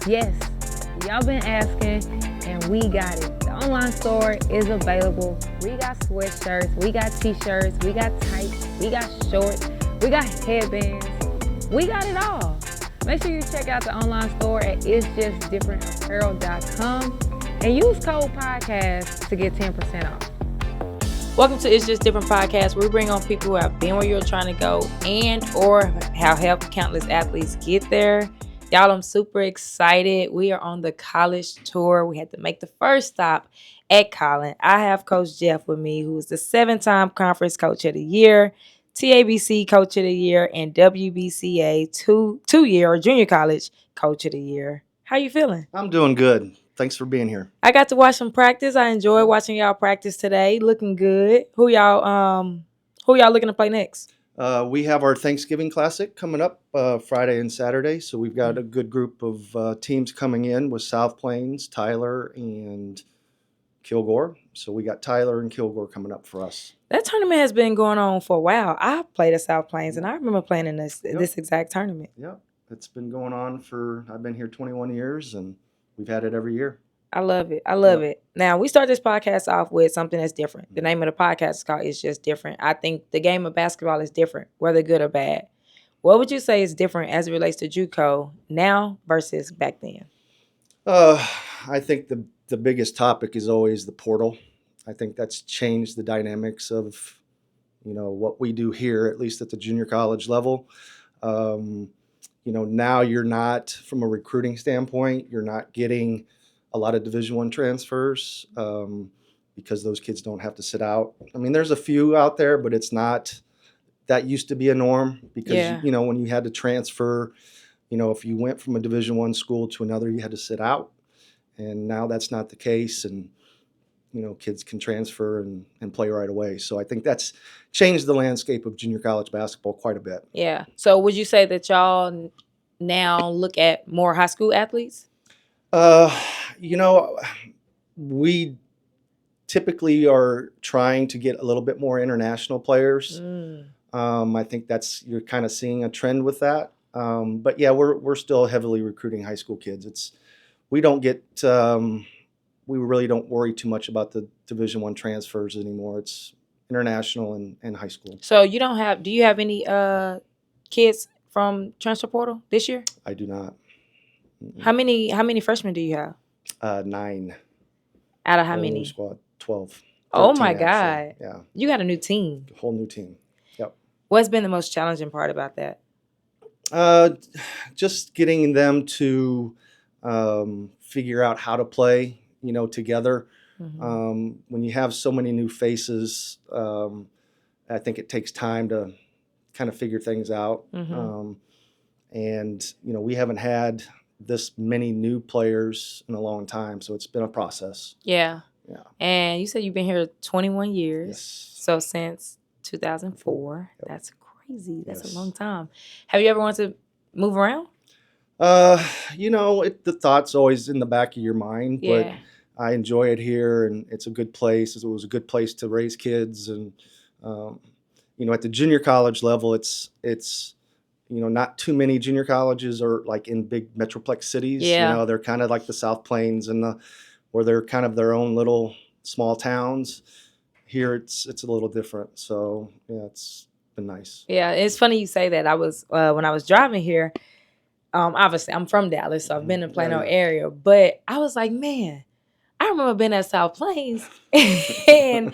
Yes, y'all been asking, and we got it. The online store is available. We got sweatshirts, we got t-shirts, we got tights, we got shorts, we got headbands. We got it all. Make sure you check out the online store at itsjustdifferentapparel.com and use code podcast to get 10% off. Welcome to It's Just Different Podcast, where we bring on people who have been where you're trying to go and or have helped countless athletes get there. Y'all, I'm super excited. We are on the college tour. We had to make the first stop at Collin. I have Coach Jeff with me, who is the 7-time Conference Coach of the Year, TABC Coach of the Year, and WBCA two-year or junior college Coach of the Year. How you feeling? I'm doing good. Thanks for being here. I got to watch some practice. I enjoyed watching y'all practice today. Looking good. Who y'all looking to play next? We have our Thanksgiving Classic coming up Friday and Saturday. So we've got a good group of teams coming in with South Plains, Tyler, and Kilgore. So we got Tyler and Kilgore coming up for us. That tournament has been going on for a while. I played at South Plains, and I remember playing in this exact tournament. Yep. It's been going on I've been here 21 years, and we've had it every year. I love it. I love it. Now, we start this podcast off with something that's different. The name of the podcast is called It's Just Different. I think the game of basketball is different, whether good or bad. What would you say is different as it relates to JUCO now versus back then? I think the biggest topic is always the portal. I think that's changed the dynamics of, what we do here, at least at the junior college level. Now you're not, from a recruiting standpoint, you're not getting a lot of Division I transfers because those kids don't have to sit out. I mean, there's a few out there, but it's not. That used to be a norm because, when you had to transfer, if you went from a Division I school to another, you had to sit out. And now that's not the case. And, kids can transfer and play right away. So I think that's changed the landscape of junior college basketball quite a bit. Yeah. So would you say that y'all now look at more high school athletes? We typically are trying to get a little bit more international players. I think you're kind of seeing a trend with that. But yeah, we're still heavily recruiting high school kids. We really don't worry too much about the Division I transfers anymore. It's international and high school. So do you have any kids from transfer portal this year? I do not. How many freshmen do you have? 9. Out of how many? Squad 12. Oh my actually. God! Yeah, you got a new team. a whole new team. Yep. What's been the most challenging part about that? Just getting them to figure out how to play, together. Mm-hmm. When you have so many new faces, I think it takes time to kind of figure things out. Mm-hmm. And we haven't had this many new players in a long time, so it's been a process. Yeah. Yeah. And you said you've been here 21 years. Yes. So since 2004. Yep. That's crazy. That's Yes. a long time. Have you ever wanted to move around? The thought's always in the back of your mind, but Yeah. I enjoy it here, and it's a good place. It was a good place to raise kids, and at the junior college level, it's not too many junior colleges are like in big metroplex cities. Yeah. They're kind of like the South Plains where they're kind of their own little small towns. Here, it's a little different. So yeah, it's been nice. Yeah, it's funny you say that. I was when I was driving here. Obviously, I'm from Dallas, so I've been in Plano area. But I was like, man, I remember being at South Plains, and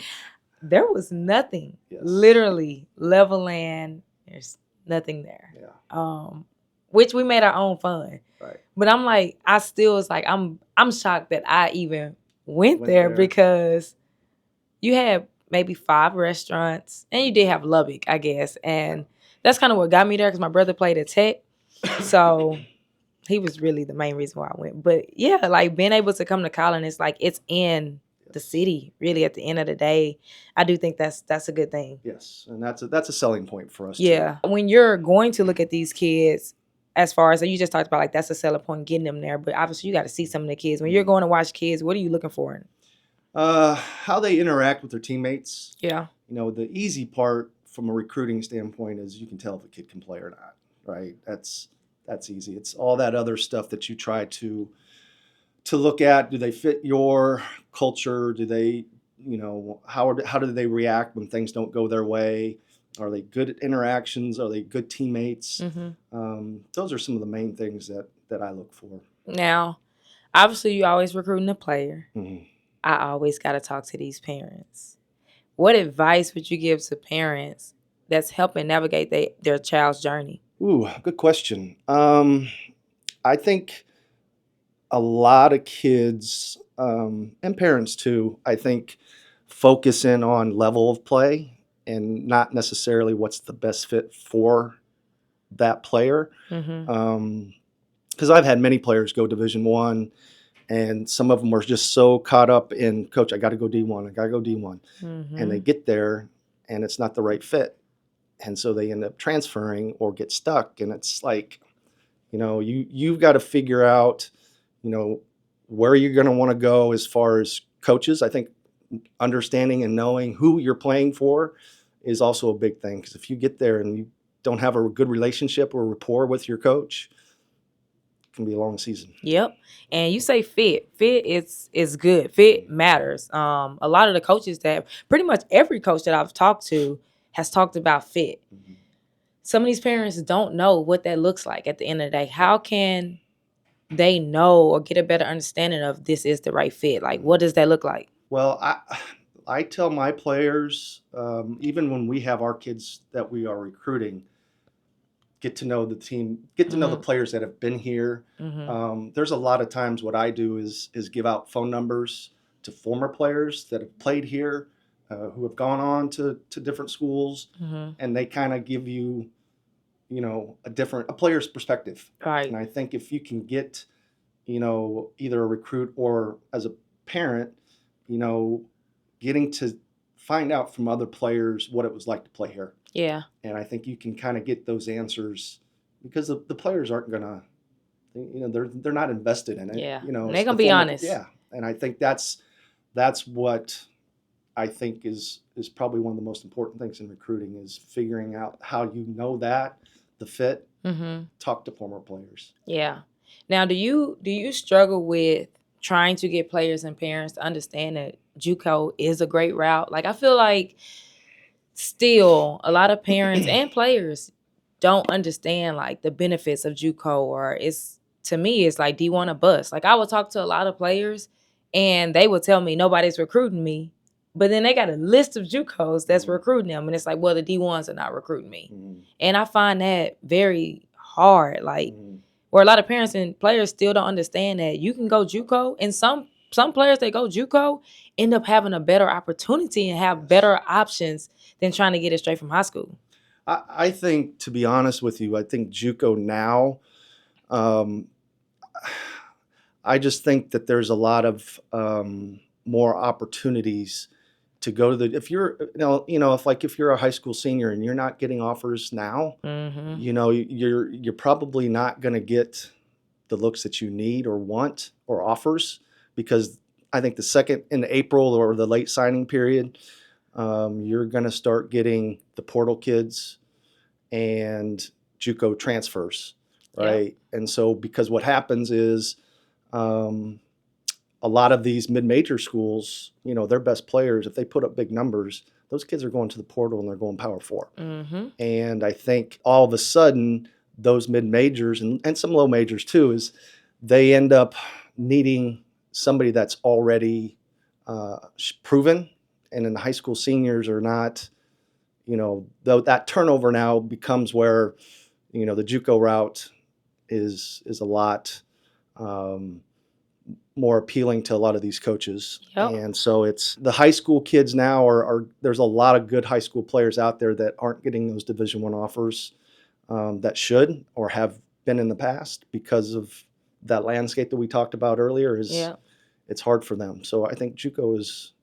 there was nothing. Yes. Literally level land. There's nothing there. Yeah. Which we made our own fun. Right. But I'm like, I still was like, I'm shocked that I even went there because you had maybe 5 restaurants, and you did have Lubbock, I guess, and that's kind of what got me there because my brother played at Tech. So he was really the main reason why I went. But yeah, like being able to come to Collin, it's like it's in the city, really, at the end of the day. I do think that's a good thing. Yes, and that's a selling point for us. Yeah. Too. When you're going to look at these kids, as far as you just talked about, like that's a selling point, getting them there. But obviously you got to see some of the kids. When you're going to watch kids, what are you looking for? How they interact with their teammates. Yeah. The easy part from a recruiting standpoint is you can tell if a kid can play or not, right? That's that's easy. It's all that other stuff that you try to look at. Do they fit your culture? Do they, how do they react when things don't go their way? Are they good at interactions? Are they good teammates? Those are some of the main things that I look for. Now, obviously, you always recruiting a player. Mm-hmm. I always got to talk to these parents. What advice would you give to parents that's helping navigate their child's journey? Ooh, good question. I think a lot of kids and parents too, I think, focus in on level of play and not necessarily what's the best fit for that player. Because I've had many players go Division I, and some of them were just so caught up in, Coach, I got to go D1, I got to go D1. And they get there and it's not the right fit. And so they end up transferring or get stuck. And it's like, you've got to figure out, where you're going to want to go as far as coaches. I think understanding and knowing who you're playing for is also a big thing. Because if you get there and you don't have a good relationship or rapport with your coach, it can be a long season. Yep. And you say fit. Fit is good. Fit matters. A lot of the coaches pretty much every coach that I've talked to has talked about fit. Some of these parents don't know what that looks like at the end of the day. How can they know or get a better understanding of this is the right fit? Like, what does that look like? Well, I tell my players, even when we have our kids that we are recruiting, get to know the team, get to know the players that have been here. There's a lot of times what I do is give out phone numbers to former players that have played here, who have gone on to different schools, and they kind of give you, a player's perspective. Right. And I think if you can get, either a recruit or as a parent, getting to find out from other players what it was like to play here. Yeah. And I think you can kind of get those answers because the players aren't going to, they're not invested in it. Yeah. They're going to be honest. Yeah. And I think that's what I think is probably one of the most important things in recruiting is figuring out how the fit, talk to former players. Yeah. Now, do you struggle with trying to get players and parents to understand that JUCO is a great route? Like, I feel like still a lot of parents and players don't understand like the benefits of JUCO, or to me it's like D1 a bust. Like, I would talk to a lot of players and they would tell me nobody's recruiting me, but then they got a list of JUCOs that's recruiting them, and it's like, well, the D1s are not recruiting me. And I find that very hard, like where a lot of parents and players still don't understand that you can go JUCO, and some players that go JUCO end up having a better opportunity and have better options than trying to get it straight from high school. I think, to be honest with you, I think JUCO now, I just think that there's a lot of more opportunities to go to if you're, if you're a high school senior and you're not getting offers now, you're probably not going to get the looks that you need or want or offers, because I think the second in April or the late signing period, you're going to start getting the portal kids and JUCO transfers, right? Yeah. And so because what happens is a lot of these mid-major schools, their best players, if they put up big numbers, those kids are going to the portal and they're going Power 4. And I think all of a sudden those mid-majors and some low majors too, is they end up needing somebody that's already proven. And then the high school seniors are not, though that turnover now becomes where, the JUCO route is a lot more appealing to a lot of these coaches. Yep. And so it's the high school kids now are there's a lot of good high school players out there that aren't getting those Division I offers that should or have been in the past because of that landscape that we talked about earlier. It's hard for them. So I think JUCO is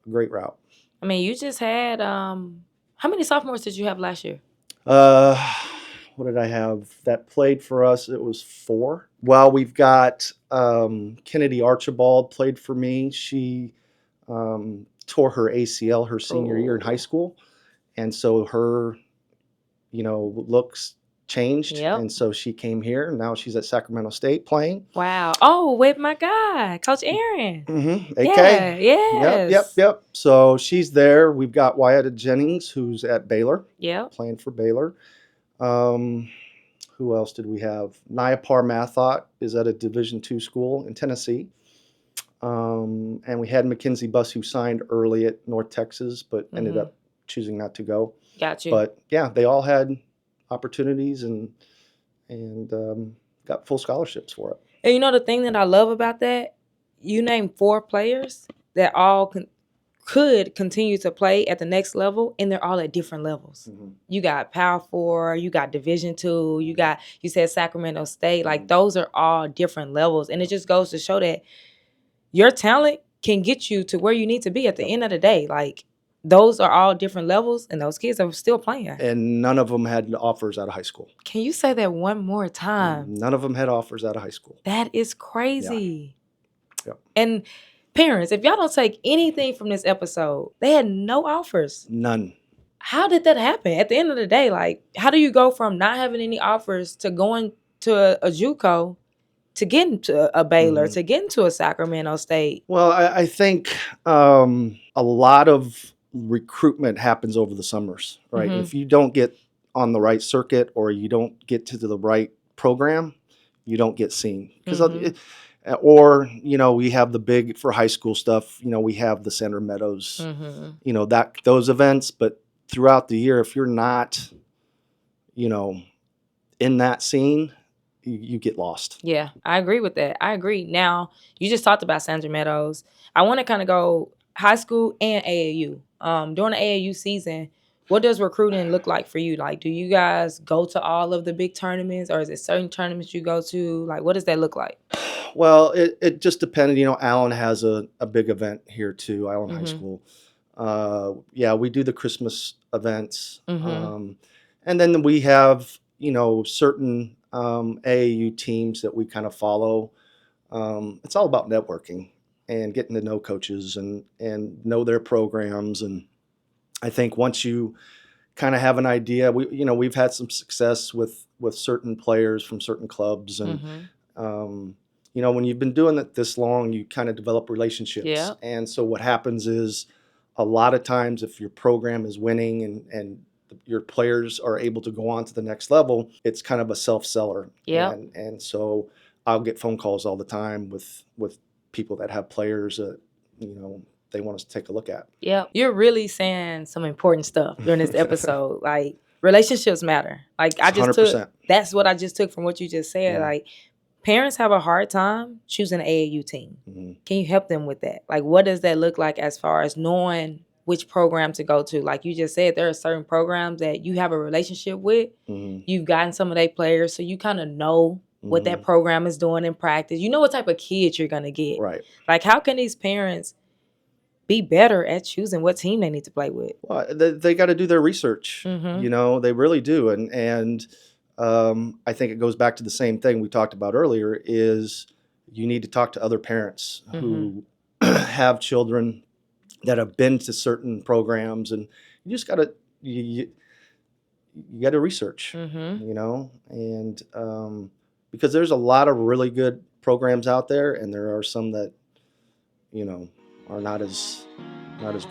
a great route. I mean, you just had how many sophomores did you have last year? What did I have that played for us? It was 4. Well, we've got Kennedy Archibald played for me. She tore her ACL her senior year in high school. And so her, looks changed, Yep. and so she came here. And now she's at Sacramento State playing. Wow. Oh, with my guy, Coach Aaron. AK. Yeah. Yes. Yep. So she's there. We've got Wyatt Jennings, who's at Baylor, Yep. playing for Baylor. Who else did we have? Nayapar Mathot is at a Division II school in Tennessee. And we had Mackenzie Buss, who signed early at North Texas, but ended up choosing not to go. Got you. But yeah, they all had opportunities and got full scholarships for it. And you know the thing that I love about that? You named 4 players that all could continue to play at the next level, and they're all at different levels. You got Power 4, you got Division 2, you said Sacramento State. Like, those are all different levels. And it just goes to show that your talent can get you to where you need to be at the end of the day. Like, those are all different levels, and those kids are still playing. And none of them had offers out of high school. Can you say that one more time? None of them had offers out of high school. That is crazy. Yeah. And parents, if y'all don't take anything from this episode, they had no offers. None. How did that happen? At the end of the day, like, how do you go from not having any offers to going to a JUCO to getting to a Baylor, to getting to a Sacramento State? Well, I think a lot of recruitment happens over the summers, right? If you don't get on the right circuit or you don't get to the right program, you don't get seen. Or, we have the big, for high school stuff, we have the Center Meadows, those events. But throughout the year, if you're not, in that scene, you get lost. Yeah, I agree with that. I agree. Now, you just talked about Sandra Meadows. I want to kind of go high school and AAU. During the AAU season, what does recruiting look like for you? Like, do you guys go to all of the big tournaments, or is it certain tournaments you go to? Like, what does that look like? Well, it just depended. Allen has a big event here too, Allen High School. We do the Christmas events. And then we have, certain AAU teams that we kind of follow. It's all about networking and getting to know coaches and know their programs. And I think once you kind of have an idea, we've had some success with certain players from certain clubs. And, when you've been doing it this long, you kind of develop relationships. Yeah. And so what happens is a lot of times if your program is winning and your players are able to go on to the next level, it's kind of a self-seller. Yeah. And so I'll get phone calls all the time with people that have players that, they want us to take a look at. Yeah. You're really saying some important stuff during this episode. Like, relationships matter. Like, I just 100%. That's what I just took from what you just said. Yeah. Like, parents have a hard time choosing an AAU team. Can you help them with that? Like, what does that look like as far as knowing which program to go to? Like you just said, there are certain programs that you have a relationship with. You've gotten some of their players, so you kind of know what that program is doing in practice. You know what type of kids you're going to get. Right. Like, how can these parents be better at choosing what team they need to play with? Well, they got to do their research. They really do. And I think it goes back to the same thing we talked about earlier, is you need to talk to other parents who have children that have been to certain programs, and you just got to you got to research, and because there's a lot of really good programs out there, and there are some that are not as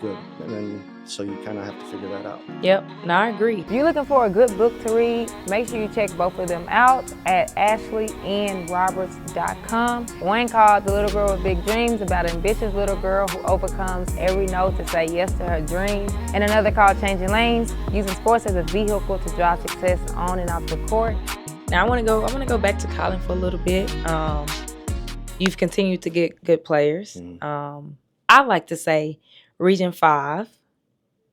good, and then so you kind of have to figure that out. Yep, no, I agree. If you're looking for a good book to read, make sure you check both of them out at ashleyandroberts.com. One called The Little Girl with Big Dreams, about an ambitious little girl who overcomes every no to say yes to her dream. And another called Changing Lanes, using sports as a vehicle to drive success on and off the court. Now I want to go back to Collin for a little bit. You've continued to get good players. I like to say Region 5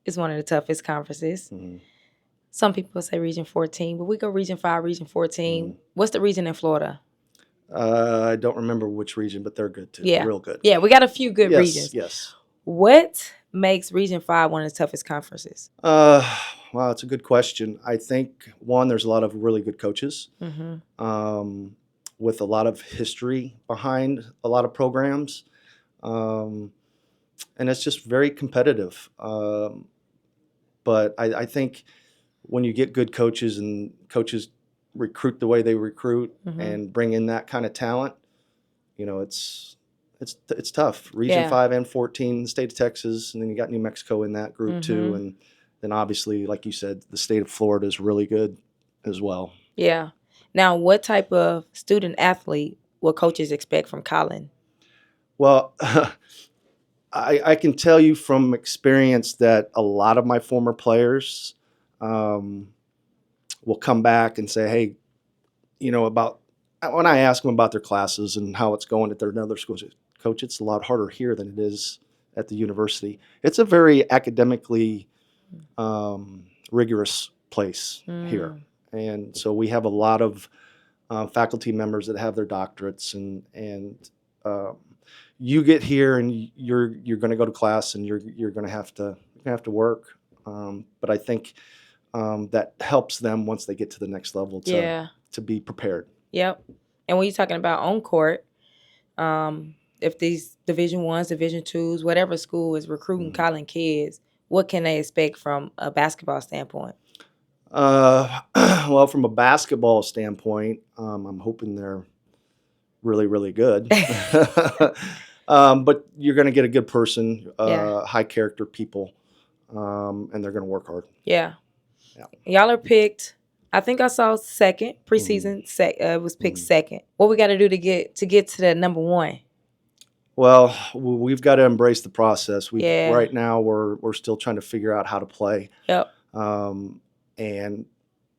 is one of the toughest conferences. Some people say Region 14, but we go Region 5, Region 14. What's the region in Florida? I don't remember which region, but they're good too. Yeah. Real good. Yeah, we got a few good regions. Yes. What makes Region 5 one of the toughest conferences? Wow, it's a good question. I think, one, there's a lot of really good coaches with a lot of history behind a lot of programs. And it's just very competitive. But I think when you get good coaches and coaches recruit the way they recruit Mm-hmm. and bring in that kind of talent, it's tough. Region 5 and 14, the state of Texas, and then you got New Mexico in that group too, and then obviously, like you said, the state of Florida is really good as well. Yeah. Now, what type of student athlete will coaches expect from Collin? Well, I can tell you from experience that a lot of my former players will come back and say, hey, about when I ask them about their classes and how it's going at their other schools, Coach, it's a lot harder here than it is at the university. It's a very academically rigorous place here. And so we have a lot of faculty members that have their doctorates, and you get here and you're going to go to class and you're going to have to work. But I think that helps them once they get to the next level to be prepared. Yep. And when you're talking about on court, if these Division 1s, Division 2s, whatever school is recruiting Collin kids, what can they expect from a basketball standpoint? Well, from a basketball standpoint, I'm hoping they're really, really good. But you're going to get a good person, high character people, and they're going to work hard. Yeah. Y'all are picked. I think I saw second preseason. It was picked second. What we got to do to get to the number 1? Well, we've got to embrace the process. Right now we're still trying to figure out how to play. Yep. And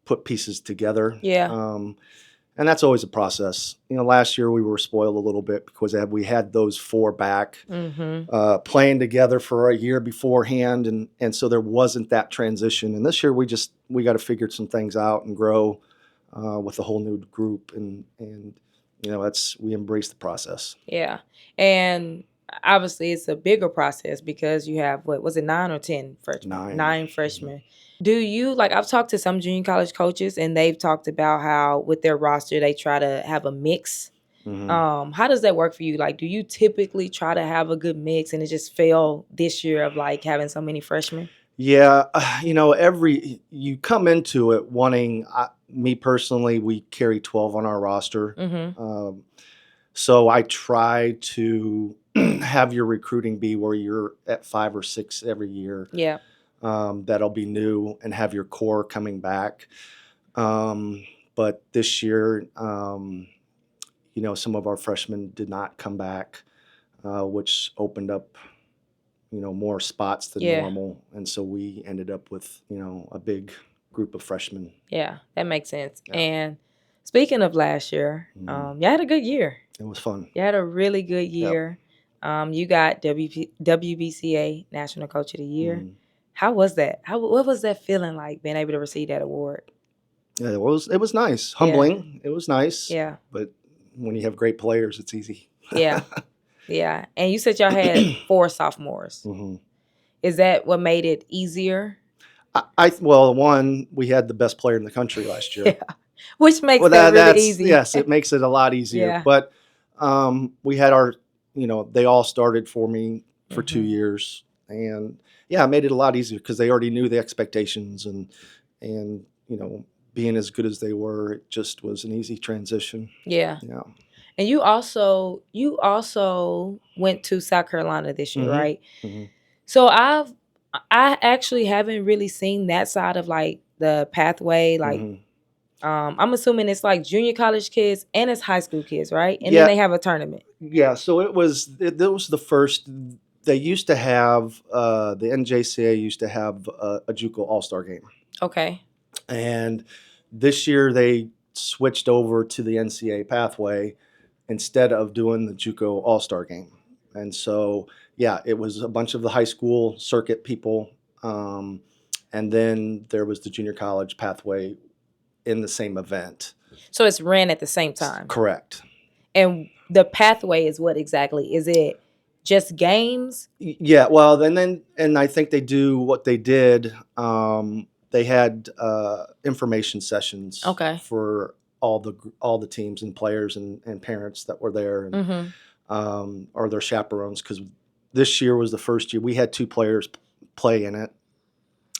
put pieces together. Yeah. And that's always a process. Last year we were spoiled a little bit because we had those 4 back playing together for a year beforehand, and so there wasn't that transition. And this year we got to figure some things out and grow with a whole new group, and we embrace the process. Yeah, and obviously it's a bigger process because you have, what was it, 9 or 10 freshmen? 9 freshmen. Do you, I've talked to some junior college coaches and they've talked about how with their roster they try to have a mix. How does that work for you? Do you typically try to have a good mix, and it just failed this year of having so many freshmen? Yeah, you come into it wanting, me personally, we carry 12 on our roster. So I try to have your recruiting be where you're at 5 or 6 every year. Yeah. That'll be new, and have your core coming back. But this year, some of our freshmen did not come back, which opened up, more spots than normal. And so we ended up with, a big group of freshmen. Yeah, that makes sense. Yeah. And speaking of last year, you had a good year. It was fun. You had a really good year. Yep. You got WBCA National Coach of the Year. How was that? What was that feeling like, being able to receive that award? Yeah, it was nice. Humbling. Yeah. It was nice. Yeah. But when you have great players, it's easy. Yeah. Yeah. And you said y'all had 4 sophomores. Is that what made it easier? Well, one, we had the best player in the country last year. Yeah. Which makes it really easy. Yes, it makes it a lot easier. Yeah. But we had our, they all started for me for 2 years. And yeah, it made it a lot easier because they already knew the expectations, and being as good as they were, it just was an easy transition. Yeah. Yeah. And you also went to South Carolina this year, right? So I actually haven't really seen that side of the pathway. I'm assuming it's junior college kids and it's high school kids, right? And then they have a tournament. Yeah. So it was the first. They used to have the NJCA used to have a JUCO All-Star game. Okay. And this year they switched over to the NCAA pathway instead of doing the JUCO All-Star game. And so, yeah, it was a bunch of the high school circuit people. And then there was the junior college pathway in the same event. So it's ran at the same time? Correct. And the pathway is what exactly? Is it just games? Yeah, well, and I think they do what they did. They had information sessions for all the teams and players and parents that were there, and or their chaperones, because this year was the first year we had 2 players play in it,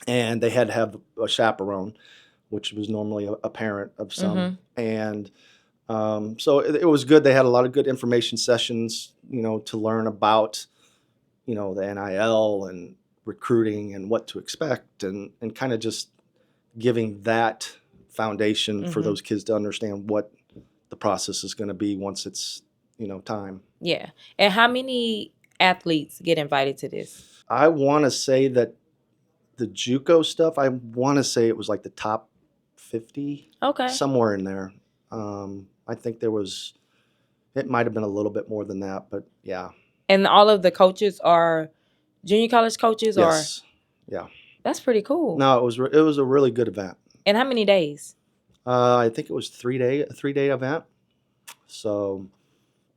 and they had to have a chaperone, which was normally a parent of some. Mhm. And so it was good. They had a lot of good information sessions, to learn about, the NIL and recruiting and what to expect, and kind of just giving that foundation for Mhm. those kids to understand what the process is going to be once it's, time. Yeah. And how many athletes get invited to this? I want to say that the JUCO stuff, I want to say it was like the top 50, Okay. somewhere in there. I think it might have been a little bit more than that, but yeah. And all of the coaches are junior college coaches, Yes. Yeah. That's pretty cool. No, it was a really good event. And how many days? I think it was a 3-day event. So,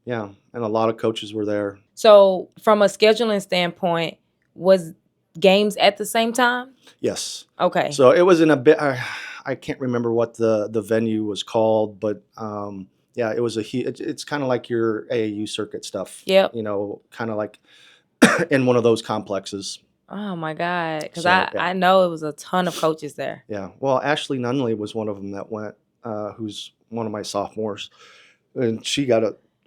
yeah, and a lot of coaches were there. So from a scheduling standpoint, was games at the same time? Yes. Okay. So it was in a bit. I can't remember what the venue was called, but yeah, it was it's kind of like your AAU circuit stuff. Yep. Kind of like in one of those complexes. Oh my God. Because So, yeah. I know it was a ton of coaches there. Yeah. Well, Ashley Nunley was one of them that went, who's one of my sophomores, and she got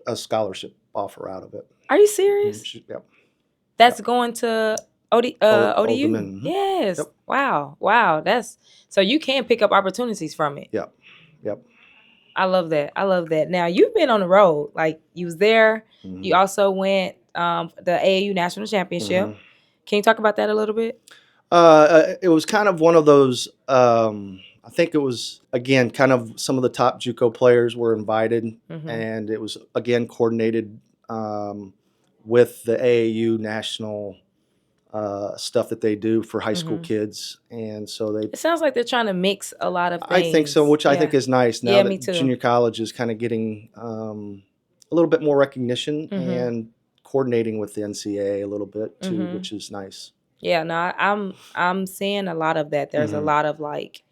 a scholarship offer out of it. Are you serious? Yep. That's going to ODU? Old Dominion. Yes. Yep. Wow. So you can pick up opportunities from it. Yep. I love that. Now you've been on the road. Like you was there. Mhm. You also went the AAU National Championship. Mhm. Can you talk about that a little bit? It was kind of one of those. I think it was, again, kind of some of the top JUCO players were invited, Mhm. and it was again coordinated with the AAU national stuff that they do for high school Mhm. kids, and so they. It sounds like they're trying to mix a lot of things. I think so, which I Yeah. think is nice. Now Yeah, that me too. junior college is kind of getting a little bit more recognition Mhm. and coordinating with the NCAA a little bit too, Mhm. which is nice. Yeah, no, I'm seeing a lot of that. There's a Mhm. lot of like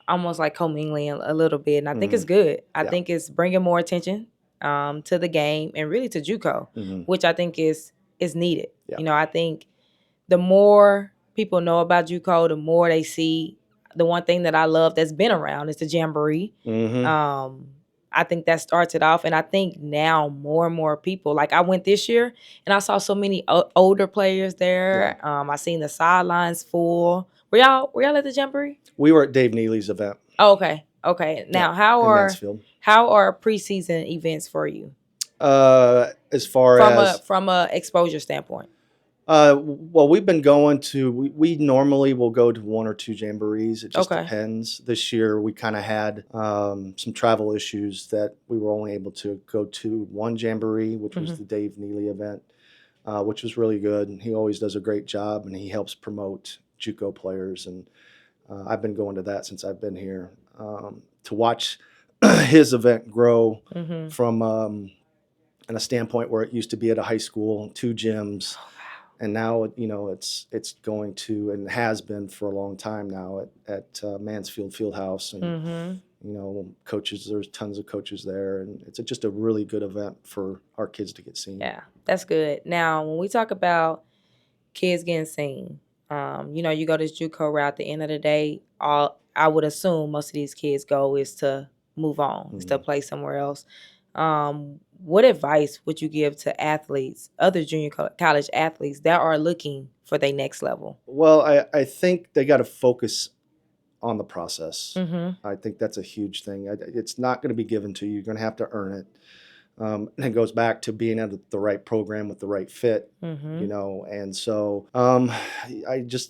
almost like commingling a little bit, and I think it's Mhm. good. I Yeah. think it's bringing more attention to the game and really to JUCO, Mhm. which I think is needed. Yeah. I think the more people know about JUCO, the more they see. The one thing that I love that's been around is the jamboree. Mhm. I think that starts it off, and I think now more and more people. Like I went this year, and I saw so many older players there. I seen the sidelines full. Were y'all at the jamboree? We were at Dave Neely's event. Oh, okay. Now, Yeah, how in are Mansfield. preseason events for you As far as from a exposure standpoint? well, we've been going to. We normally will go to one or two jamborees. It just Okay. depends. This year we kind of had some travel issues that we were only able to go to one jamboree, which was Mhm. the Dave Neely event, which was really good. And he always does a great job, and he helps promote JUCO players. And I've been going to that since I've been here to watch his event grow Mhm. from in a standpoint where it used to be at a high school, 2 gyms, and now it's going to, and has been for a long time now, at Mansfield Fieldhouse, and Mhm. coaches. There's tons of coaches there, and it's just a really good event for our kids to get seen. Yeah, that's good. Now, when we talk about kids getting seen, you go this JUCO route. At the end of the day, all I would assume most of these kids go is to move on, is to Mhm. play somewhere else. What advice would you give to athletes, other junior college athletes that are looking for their next level? Well, I think they got to focus on the process. Mm-hmm. I think that's a huge thing. It's not going to be given to you. You're going to have to earn it. And it goes back to being at the right program with the right fit, Mm-hmm. and so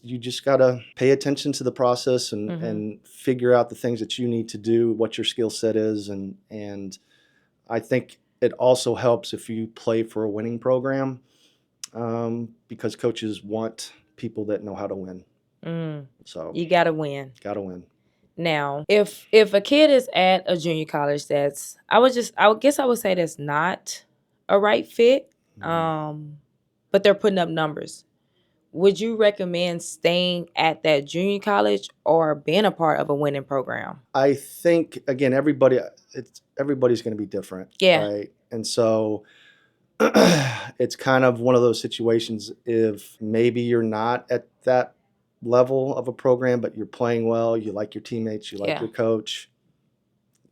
you just got to pay attention to the process, and, Mhm. and figure out the things that you need to do, what your skill set is. And I think it also helps if you play for a winning program, because coaches want people that know how to win. So You gotta win. got to win. Now, if a kid is at a junior college that's I guess I would say that's not a right fit, but they're putting up numbers. Would you recommend staying at that junior college or being a part of a winning program? I think, again, everybody's going to be different, Yeah. right? And so it's kind of one of those situations. If maybe you're not at that level of a program, but you're playing well, you like your teammates, you like Yeah. your coach,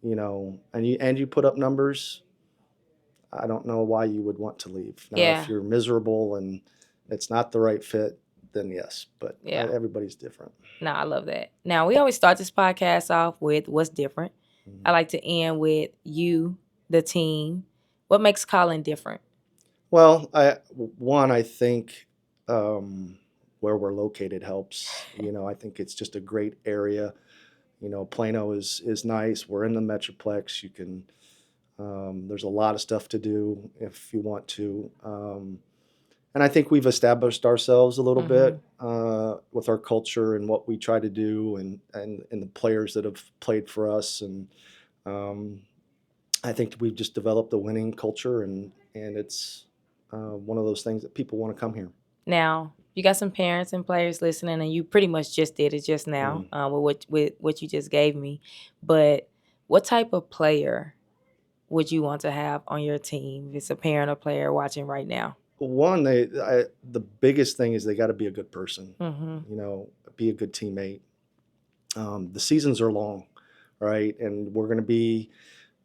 and you put up numbers, I don't know why you would want to leave. Now, Yeah. if you're miserable and it's not the right fit, then yes, but Yeah. everybody's different. No, I love that. Now, we always start this podcast off with what's different. I like to end with you, the team. What makes Collin different? Well, I think where we're located helps. I think it's just a great area. Plano is nice. We're in the Metroplex. You can, there's a lot of stuff to do if you want to. And I think we've established ourselves a little bit with our culture and what we try to do and the players that have played for us. And I think we've just developed a winning culture, and it's one of those things that people want to come here. Now, you got some parents and players listening, and you pretty much just did it just now with what you just gave me. But what type of player would you want to have on your team if it's a parent or player watching right now? One, the biggest thing is they got to be a good person. Be a good teammate. The seasons are long, right? And we're going to be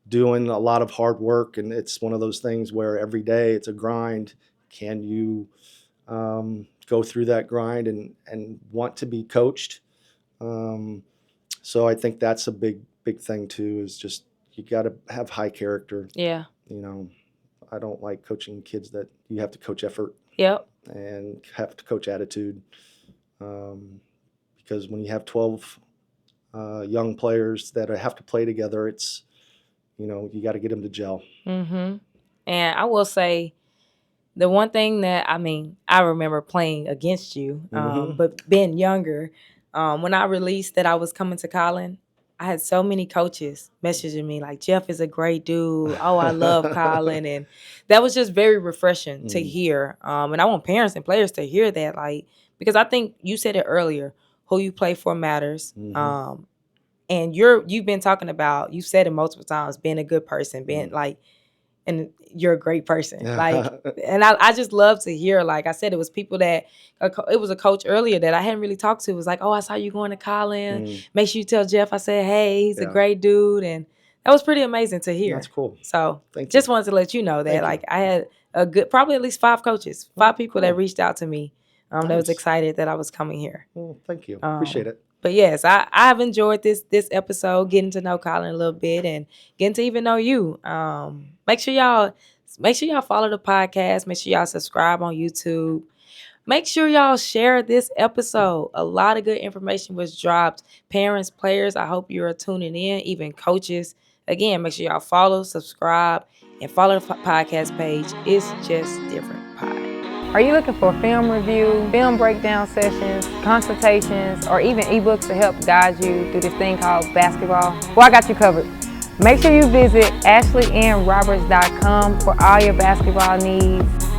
doing a lot of hard work, and it's one of those things where every day it's a grind. Can you go through that grind and want to be coached? So I think that's a big thing too, is just you got to have high character. Yeah. I don't like coaching kids that you have to coach effort. Yep. And have to coach attitude, because when you have 12 young players that have to play together, it's you got to get them to gel. And I will say, the one thing that I remember playing against you, but being younger, when I released that I was coming to Collin, I had so many coaches messaging me like, Jeff is a great dude. Oh, I love Collin. And that was just very refreshing to hear. And I want parents and players to hear that, because I think you said it earlier, who you play for matters. And you've been talking about, you said it multiple times, being a good person, being and you're a great person. And I just love to hear, like I said, it was people that, it was a coach earlier that I hadn't really talked to. It was like, oh, I saw you going to Collin. Make sure you tell Jeff I said, hey, he's a great dude. And that was pretty amazing to hear. That's cool. So just wanted to let you know that, I had a good, probably at least 5 coaches, 5 people that reached out to me that was excited that I was coming here. Well, thank you. Appreciate it. But yes, I've enjoyed this episode, getting to know Collin a little bit and getting to even know you. Make sure y'all follow the podcast. Make sure y'all subscribe on YouTube. Make sure y'all share this episode. A lot of good information was dropped. Parents, players, I hope you're tuning in, even coaches. Again, make sure y'all follow, subscribe, and follow the podcast page. It's Just Different Pod. Are you looking for film review, film breakdown sessions, consultations, or even ebooks to help guide you through this thing called basketball? Well, I got you covered. Make sure you visit AshleyAnnRoberts.com for all your basketball needs.